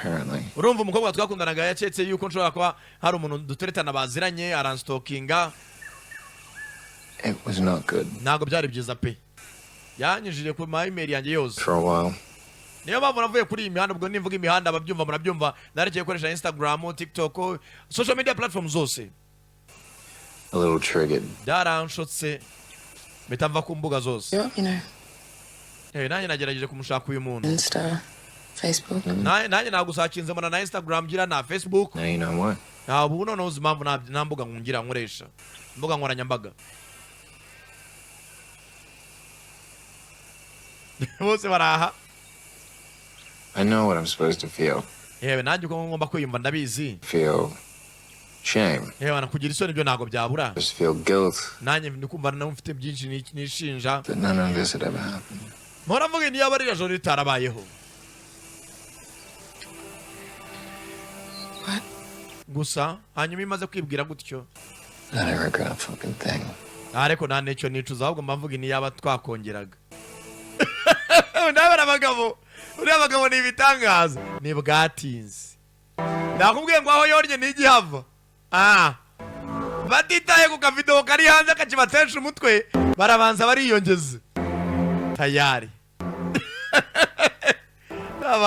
apparently. Urumva umukobwa twakundanaga yacetse yuko nshobora kwa hari umuntu duteretana baziranye aranstokinga. It was not good. Ntago byari byiza pe. Yanyujije ku email yanjye yose. For a while. Niyo mpamvu navuye kuri iyi mihanda, ubwo nimvuga imihanda ababyumva murabyumva, narekeye gukoresha Instagram, TikTok, social media platforms zose. A little triggered. Daranshotse bitamva ku mbuga zose. You know. Nanjye nagerageje kumushaka uyu muntu. Insta, Facebook. Nanjye nagusakinze mbona na Instagram gira na Facebook. Now you know what? Ubu noneho uzi impamvu nta mbuga nkungira nkoresha. Mbuga nkoranyambaga. Bose baraha. I know what I'm supposed to feel. Yewe nanjye uko ngomba kwiyumva ndabizi. Feel shame. Yewe nakugira isoni byo ntago byabura. Just feel guilt. Nanjye ndikumva nawe mfite byinshi nishinja. That none of this had ever happened. Mpora mvuga niyo aba ari joro ritarabayeho. What? Gusa hanyuma imaze kwibwira gutyo. I never regret a fucking thing. Ariko nta necyo nicuza, ahubwo mba mvuga niyo aba twakongeraga. Ndabona abagabo. Uriya bagabo ni ibitangaza. Ni bwatinze. Nakubwiye ngo aho yorye nigihava. Batitaye ku kavideo kari hanze kakibatesha umutwe, barabanza bariyongeza. Tayari.